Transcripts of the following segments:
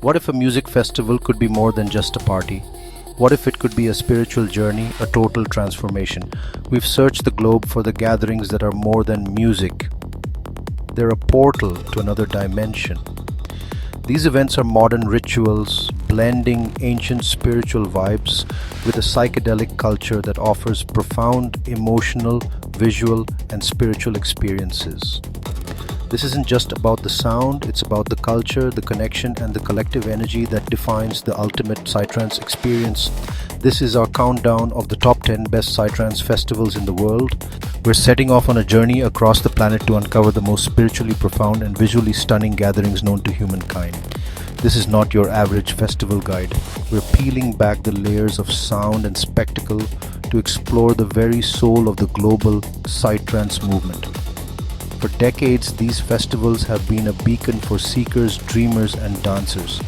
What if a music festival could be more than just a party? What if it could be a spiritual journey, a total transformation? We've searched the globe for the gatherings that are more than music. They're a portal to another dimension. These events are modern rituals, blending ancient spiritual vibes with a psychedelic culture that offers profound emotional, visual, and spiritual experiences. This isn't just about the sound, it's about the culture, the connection, and the collective energy that defines the ultimate Psytrance experience. This is our countdown of the top 10 best Psytrance festivals in the world. We're setting off on a journey across the planet to uncover the most spiritually profound and visually stunning gatherings known to humankind. This is not your average festival guide. We're peeling back the layers of sound and spectacle to explore the very soul of the global Psytrance movement. For decades, these festivals have been a beacon for seekers, dreamers, and dancers.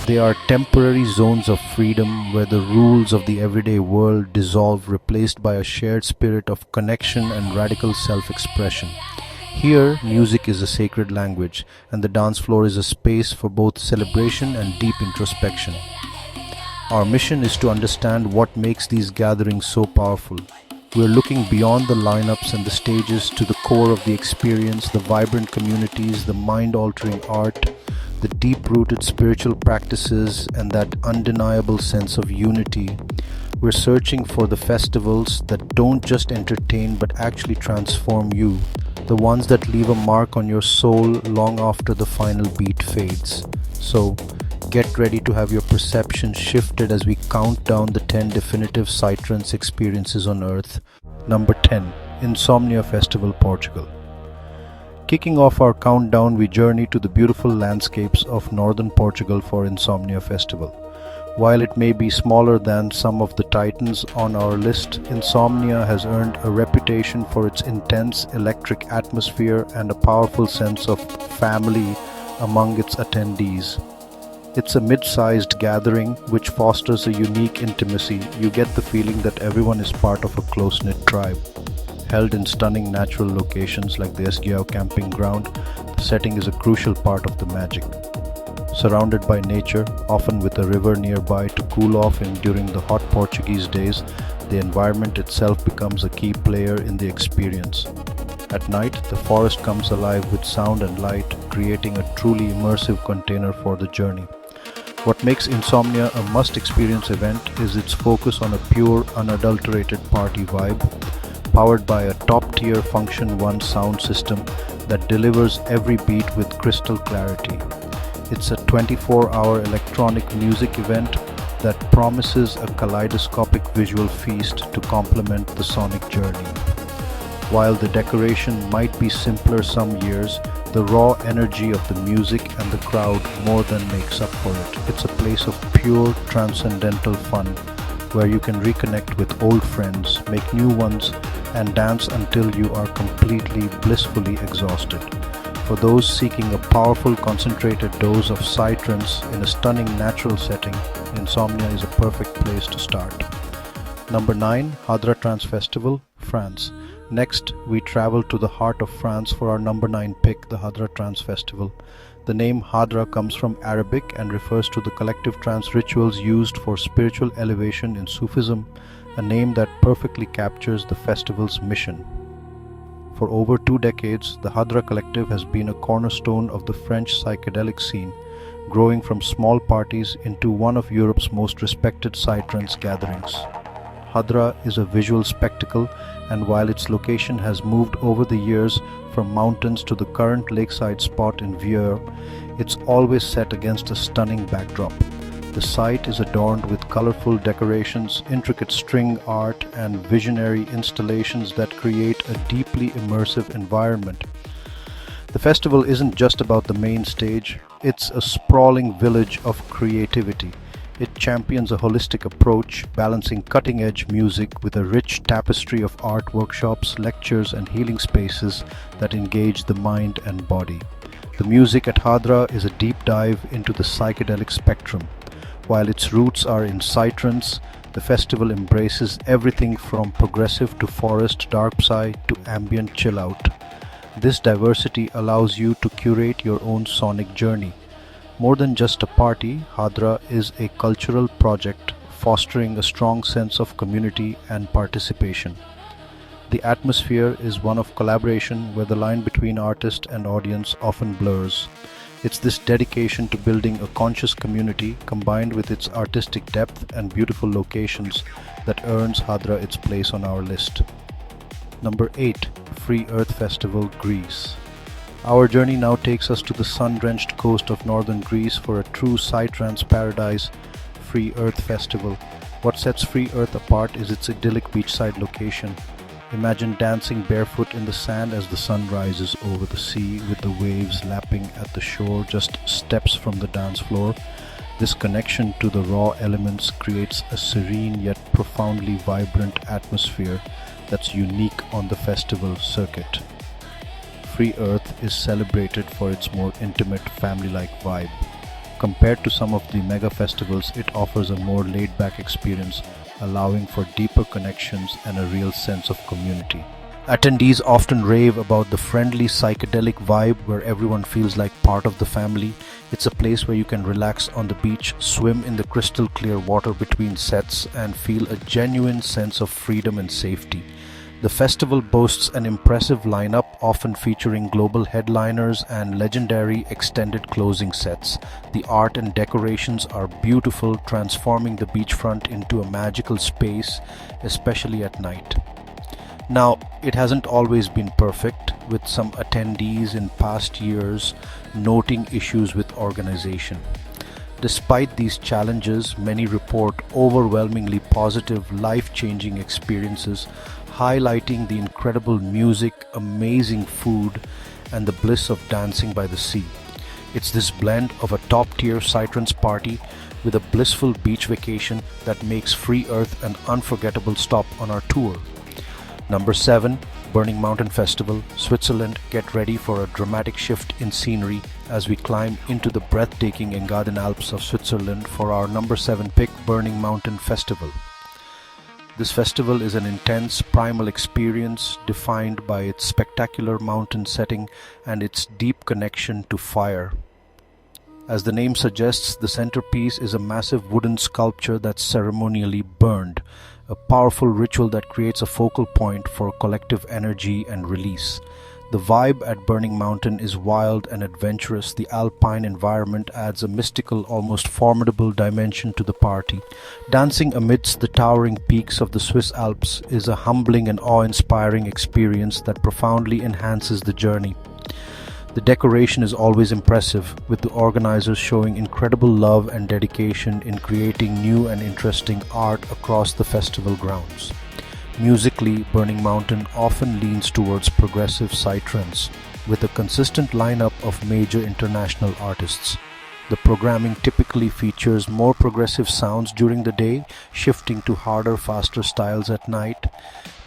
They are temporary zones of freedom where the rules of the everyday world dissolve, replaced by a shared spirit of connection and radical self-expression. Here, music is a sacred language, and the dance floor is a space for both celebration and deep introspection. Our mission is to understand what makes these gatherings so powerful. We're looking beyond the lineups and the stages to the core of the experience, the vibrant communities, the mind-altering art, the deep-rooted spiritual practices, and that undeniable sense of unity. We're searching for the festivals that don't just entertain but actually transform you, the ones that leave a mark on your soul long after the final beat fades. So, get ready to have your perception shifted as we count down the 10 definitive Psytrance experiences on Earth. Number 10. Insomnia Festival, Portugal. Kicking off our countdown, we journey to the beautiful landscapes of northern Portugal for Insomnia Festival. While it may be smaller than some of the titans on our list, Insomnia has earned a reputation for its intense electric atmosphere and a powerful sense of family among its attendees. It's a mid-sized gathering which fosters a unique intimacy. You get the feeling that everyone is part of a close-knit tribe. Held in stunning natural locations like the Esguiao camping ground, the setting is a crucial part of the magic. Surrounded by nature, often with a river nearby to cool off in during the hot Portuguese days, the environment itself becomes a key player in the experience. At night, the forest comes alive with sound and light, creating a truly immersive container for the journey. What makes Insomnia a must-experience event is its focus on a pure, unadulterated party vibe, powered by a top-tier Function 1 sound system that delivers every beat with crystal clarity. It's a 24-hour electronic music event that promises a kaleidoscopic visual feast to complement the sonic journey. While the decoration might be simpler some years, the raw energy of the music and the crowd more than makes up for it. It's a place of pure transcendental fun where you can reconnect with old friends, make new ones, and dance until you are completely blissfully exhausted. For those seeking a powerful concentrated dose of Psytrance in a stunning natural setting, Insomnia is a perfect place to start. Number 9. Hadra Trance Festival, France. Next, we travel to the heart of France for our number 9 pick, the Hadra Trance Festival. The name Hadra comes from Arabic and refers to the collective trance rituals used for spiritual elevation in Sufism, a name that perfectly captures the festival's mission. For over 2 decades, the Hadra Collective has been a cornerstone of the French psychedelic scene, growing from small parties into one of Europe's most respected Psytrance gatherings. Hadra is a visual spectacle, and while its location has moved over the years from mountains to the current lakeside spot in Vieux, it's always set against a stunning backdrop. The site is adorned with colorful decorations, intricate string art, and visionary installations that create a deeply immersive environment. The festival isn't just about the main stage, it's a sprawling village of creativity. It champions a holistic approach, balancing cutting-edge music with a rich tapestry of art workshops, lectures, and healing spaces that engage the mind and body. The music at Hadra is a deep dive into the psychedelic spectrum. While its roots are in Psytrance, the festival embraces everything from progressive to forest dark psy to ambient chill-out. This diversity allows you to curate your own sonic journey. More than just a party, Hadra is a cultural project fostering a strong sense of community and participation. The atmosphere is one of collaboration where the line between artist and audience often blurs. It's this dedication to building a conscious community combined with its artistic depth and beautiful locations that earns Hadra its place on our list. Number 8. Free Earth Festival, Greece. Our journey now takes us to the sun-drenched coast of northern Greece for a true Psytrance paradise, Free Earth Festival. What sets Free Earth apart is its idyllic beachside location. Imagine dancing barefoot in the sand as the sun rises over the sea with the waves lapping at the shore just steps from the dance floor. This connection to the raw elements creates a serene yet profoundly vibrant atmosphere that's unique on the festival circuit. Free Earth is celebrated for its more intimate, family-like vibe. Compared to some of the mega festivals, it offers a more laid-back experience, allowing for deeper connections and a real sense of community. Attendees often rave about the friendly psychedelic vibe where everyone feels like part of the family. It's a place where you can relax on the beach, swim in the crystal clear water between sets, and feel a genuine sense of freedom and safety. The festival boasts an impressive lineup, often featuring global headliners and legendary extended closing sets. The art and decorations are beautiful, transforming the beachfront into a magical space, especially at night. Now, it hasn't always been perfect, with some attendees in past years noting issues with organization. Despite these challenges, many report overwhelmingly positive, life-changing experiences, highlighting the incredible music, amazing food, and the bliss of dancing by the sea. It's this blend of a top-tier Psytrance party with a blissful beach vacation that makes Free Earth an unforgettable stop on our tour. Number 7. Burning Mountain Festival, Switzerland. Get ready for a dramatic shift in scenery as we climb into the breathtaking Engadin Alps of Switzerland for our number 7 pick, Burning Mountain Festival. This festival is an intense, primal experience defined by its spectacular mountain setting and its deep connection to fire. As the name suggests, the centerpiece is a massive wooden sculpture that's ceremonially burned, a powerful ritual that creates a focal point for collective energy and release. The vibe at Burning Mountain is wild and adventurous. The alpine environment adds a mystical, almost formidable dimension to the party. Dancing amidst the towering peaks of the Swiss Alps is a humbling and awe-inspiring experience that profoundly enhances the journey. The decoration is always impressive, with the organizers showing incredible love and dedication in creating new and interesting art across the festival grounds. Musically, Burning Mountain often leans towards progressive psytrance, with a consistent lineup of major international artists. The programming typically features more progressive sounds during the day, shifting to harder, faster styles at night.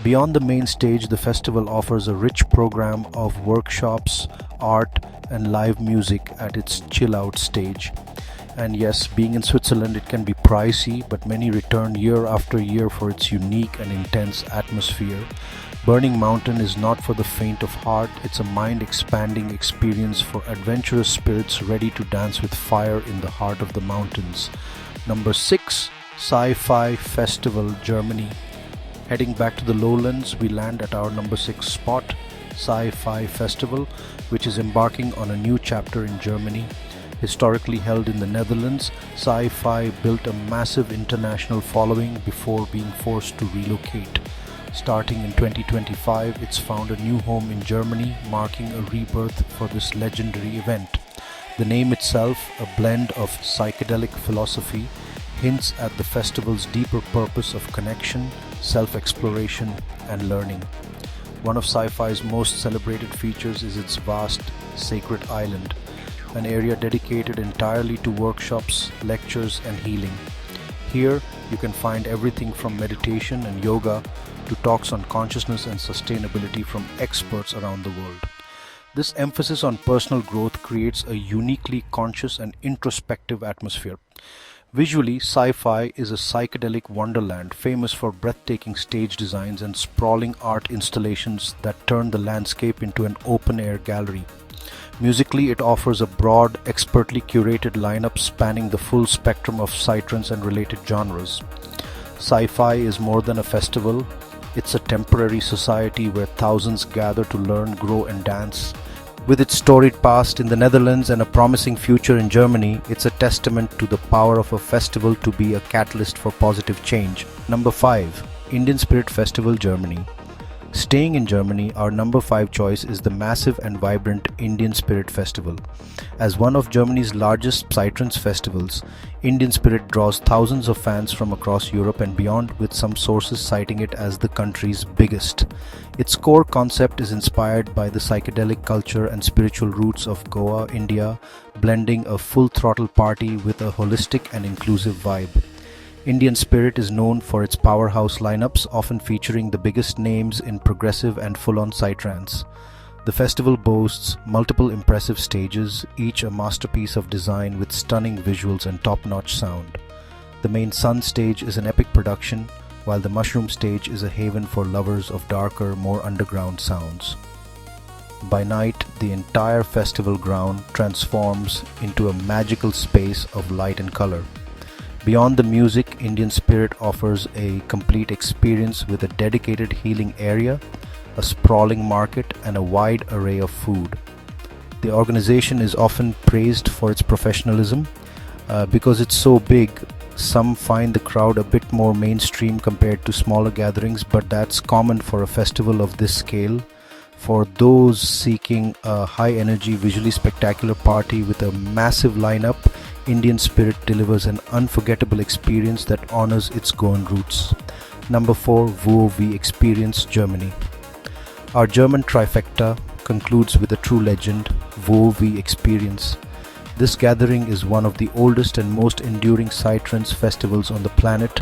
Beyond the main stage, the festival offers a rich program of workshops, art, and live music at its chill-out stage. And yes, being in Switzerland, it can be pricey, but many return year after year for its unique and intense atmosphere. Burning Mountain is not for the faint of heart. It's a mind-expanding experience for adventurous spirits ready to dance with fire in the heart of the mountains. Number 6. Psy-Fi Festival, Germany. Heading back to the lowlands, we land at our number 6 spot, Psy-Fi Festival, which is embarking on a new chapter in Germany. Historically held in the Netherlands, Psy-Fi built a massive international following before being forced to relocate. Starting in 2025, it's found a new home in Germany, marking a rebirth for this legendary event. The name itself, a blend of psychedelic philosophy, hints at the festival's deeper purpose of connection, self-exploration, and learning. One of Psy-Fi's most celebrated features is its vast sacred island, an area dedicated entirely to workshops, lectures, and healing. Here, you can find everything from meditation and yoga to talks on consciousness and sustainability from experts around the world. This emphasis on personal growth creates a uniquely conscious and introspective atmosphere. Visually, Psy-Fi is a psychedelic wonderland famous for breathtaking stage designs and sprawling art installations that turn the landscape into an open-air gallery. Musically, it offers a broad, expertly curated lineup spanning the full spectrum of psytrance and related genres. Sci-Fi is more than a festival, it's a temporary society where thousands gather to learn, grow and dance. With its storied past in the Netherlands and a promising future in Germany, it's a testament to the power of a festival to be a catalyst for positive change. Number 5. Indian Spirit Festival, Germany. Staying in Germany, our number 5 choice is the massive and vibrant Indian Spirit Festival. As one of Germany's largest Psytrance festivals, Indian Spirit draws thousands of fans from across Europe and beyond, with some sources citing it as the country's biggest. Its core concept is inspired by the psychedelic culture and spiritual roots of Goa, India, blending a full-throttle party with a holistic and inclusive vibe. Indian Spirit is known for its powerhouse lineups, often featuring the biggest names in progressive and full-on psytrance. The festival boasts multiple impressive stages, each a masterpiece of design with stunning visuals and top-notch sound. The main Sun stage is an epic production, while the Mushroom stage is a haven for lovers of darker, more underground sounds. By night, the entire festival ground transforms into a magical space of light and color. Beyond the music, Indian Spirit offers a complete experience with a dedicated healing area, a sprawling market, and a wide array of food. The organization is often praised for its professionalism. Because it's so big, some find the crowd a bit more mainstream compared to smaller gatherings, but that's common for a festival of this scale. For those seeking a high-energy, visually spectacular party with a massive lineup, Indian Spirit delivers an unforgettable experience that honors its Goan roots. Number 4. VOOV Experience, Germany. Our German trifecta concludes with a true legend, VOOV Experience. This gathering is one of the oldest and most enduring Psytrance festivals on the planet.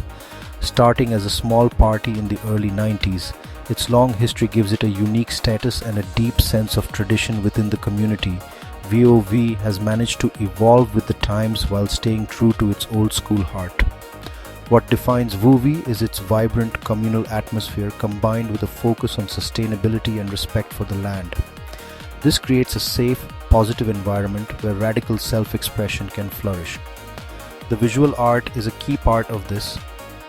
Starting as a small party in the early 90s, its long history gives it a unique status and a deep sense of tradition within the community. VOV has managed to evolve with the times while staying true to its old school heart. What defines VOOV is its vibrant communal atmosphere combined with a focus on sustainability and respect for the land. This creates a safe, positive environment where radical self-expression can flourish. The visual art is a key part of this,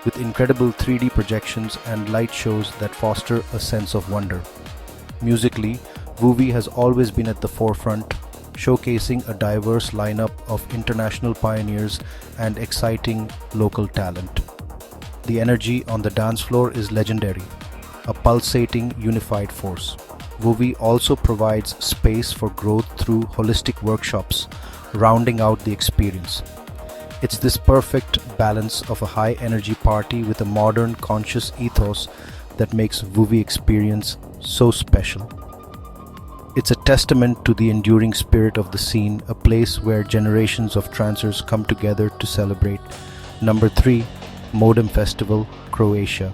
with incredible 3D projections and light shows that foster a sense of wonder. Musically, VOOV has always been at the forefront, showcasing a diverse lineup of international pioneers and exciting local talent. The energy on the dance floor is legendary, a pulsating, unified force. VOOV also provides space for growth through holistic workshops, rounding out the experience. It's this perfect balance of a high-energy party with a modern, conscious ethos that makes VOOV Experience so special. It's a testament to the enduring spirit of the scene, a place where generations of trancers come together to celebrate. Number 3. MoDem Festival, Croatia.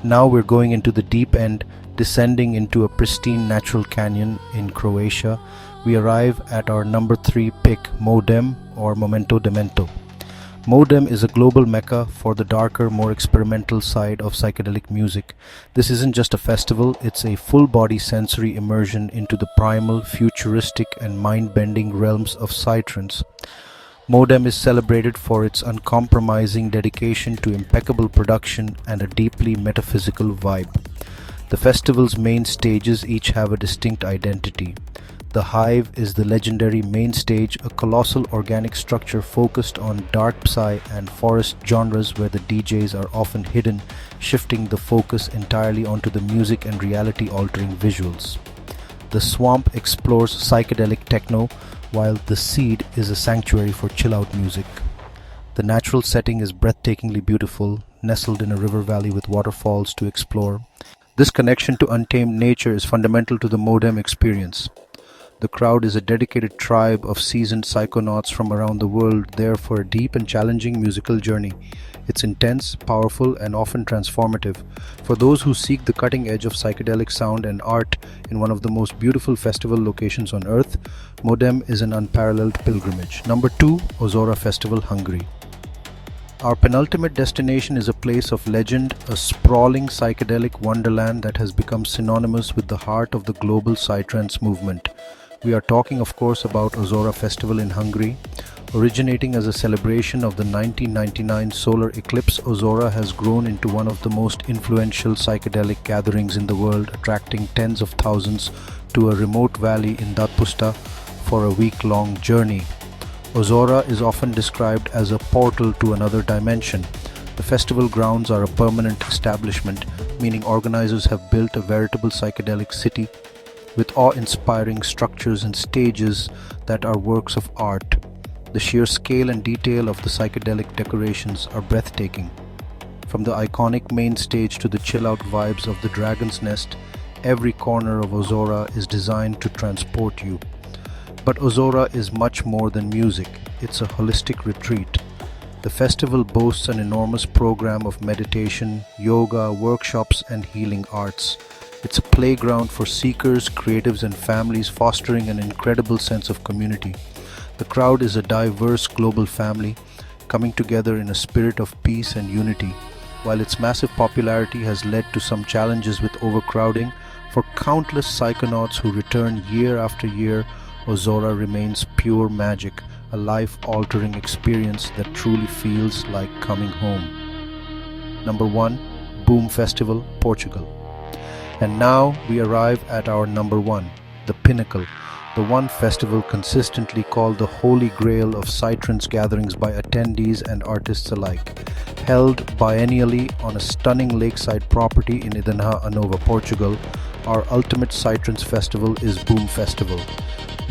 Now we're going into the deep end, descending into a pristine natural canyon in Croatia. We arrive at our number 3 pick, MoDem or Momento Demento. MoDem is a global mecca for the darker, more experimental side of psychedelic music. This isn't just a festival, it's a full-body sensory immersion into the primal, futuristic and mind-bending realms of Psytrance. MoDem is celebrated for its uncompromising dedication to impeccable production and a deeply metaphysical vibe. The festival's main stages each have a distinct identity. The Hive is the legendary main stage, a colossal organic structure focused on dark psy and forest genres where the DJs are often hidden, shifting the focus entirely onto the music and reality-altering visuals. The Swamp explores psychedelic techno, while the Seed is a sanctuary for chill-out music. The natural setting is breathtakingly beautiful, nestled in a river valley with waterfalls to explore. This connection to untamed nature is fundamental to the MoDem experience. The crowd is a dedicated tribe of seasoned psychonauts from around the world, there for a deep and challenging musical journey. It's intense, powerful, and often transformative. For those who seek the cutting edge of psychedelic sound and art in one of the most beautiful festival locations on earth, MoDem is an unparalleled pilgrimage. Number 2. Ozora Festival, Hungary. Our penultimate destination is a place of legend, a sprawling psychedelic wonderland that has become synonymous with the heart of the global Psytrance movement. We are talking, of course, about Ozora Festival in Hungary. Originating as a celebration of the 1999 solar eclipse, Ozora has grown into one of the most influential psychedelic gatherings in the world, attracting tens of thousands to a remote valley in Datpusta for a week-long journey. Ozora is often described as a portal to another dimension. The festival grounds are a permanent establishment, meaning organizers have built a veritable psychedelic city with awe-inspiring structures and stages that are works of art. The sheer scale and detail of the psychedelic decorations are breathtaking. From the iconic main stage to the chill-out vibes of the Dragon's Nest, every corner of Ozora is designed to transport you. But Ozora is much more than music. It's a holistic retreat. The festival boasts an enormous program of meditation, yoga, workshops, and healing arts. It's a playground for seekers, creatives, and families, fostering an incredible sense of community. The crowd is a diverse global family, coming together in a spirit of peace and unity. While its massive popularity has led to some challenges with overcrowding, for countless psychonauts who return year after year, Ozora remains pure magic, a life-altering experience that truly feels like coming home. Number 1. VOOV Festival, Portugal. And now we arrive at our number 1, the pinnacle, the one festival consistently called the Holy Grail of Psytrance gatherings by attendees and artists alike. Held biennially on a stunning lakeside property in Idanha, Anova, Portugal, our ultimate Psytrance festival is VOOV Festival.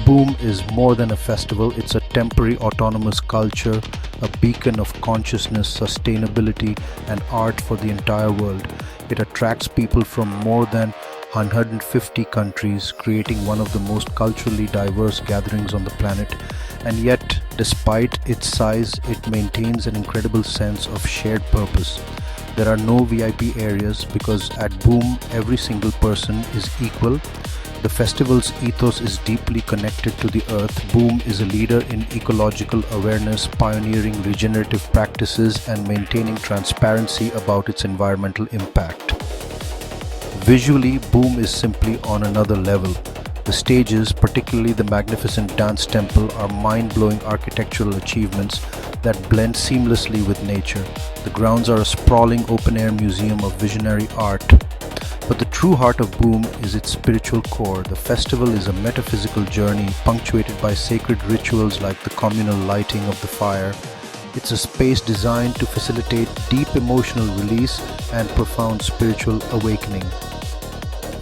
VOOV is more than a festival, it's a temporary autonomous culture, a beacon of consciousness, sustainability, and art for the entire world. It attracts people from more than 150 countries, creating one of the most culturally diverse gatherings on the planet. And yet, despite its size, it maintains an incredible sense of shared purpose. There are no VIP areas because at VOOV, every single person is equal. The festival's ethos is deeply connected to the earth. VOOV is a leader in ecological awareness, pioneering regenerative practices and maintaining transparency about its environmental impact. Visually, VOOV is simply on another level. The stages, particularly the magnificent dance temple, are mind-blowing architectural achievements that blend seamlessly with nature. The grounds are a sprawling open-air museum of visionary art. But the true heart of VOOV is its spiritual core. The festival is a metaphysical journey punctuated by sacred rituals like the communal lighting of the fire. It's a space designed to facilitate deep emotional release and profound spiritual awakening.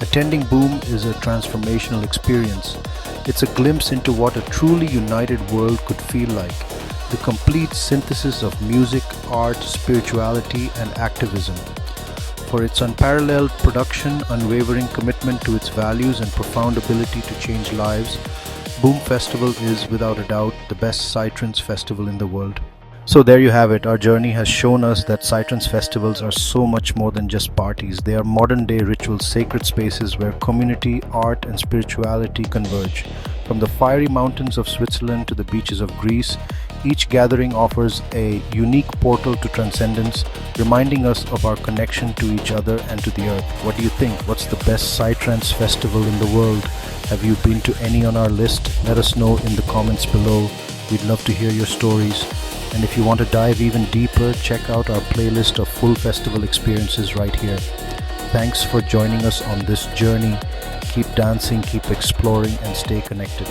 Attending VOOV is a transformational experience. It's a glimpse into what a truly united world could feel like. The complete synthesis of music, art, spirituality, and activism. For its unparalleled production, unwavering commitment to its values, and profound ability to change lives, VOOV Festival is, without a doubt, the best Psytrance festival in the world. So there you have it. Our journey has shown us that Psytrance festivals are so much more than just parties. They are modern-day ritual sacred spaces where community, art, and spirituality converge. From the fiery mountains of Switzerland to the beaches of Greece, each gathering offers a unique portal to transcendence, reminding us of our connection to each other and to the earth. What do you think? What's the best Psytrance festival in the world? Have you been to any on our list? Let us know in the comments below. We'd love to hear your stories. And if you want to dive even deeper, check out our playlist of full festival experiences right here. Thanks for joining us on this journey. Keep dancing, keep exploring, and stay connected.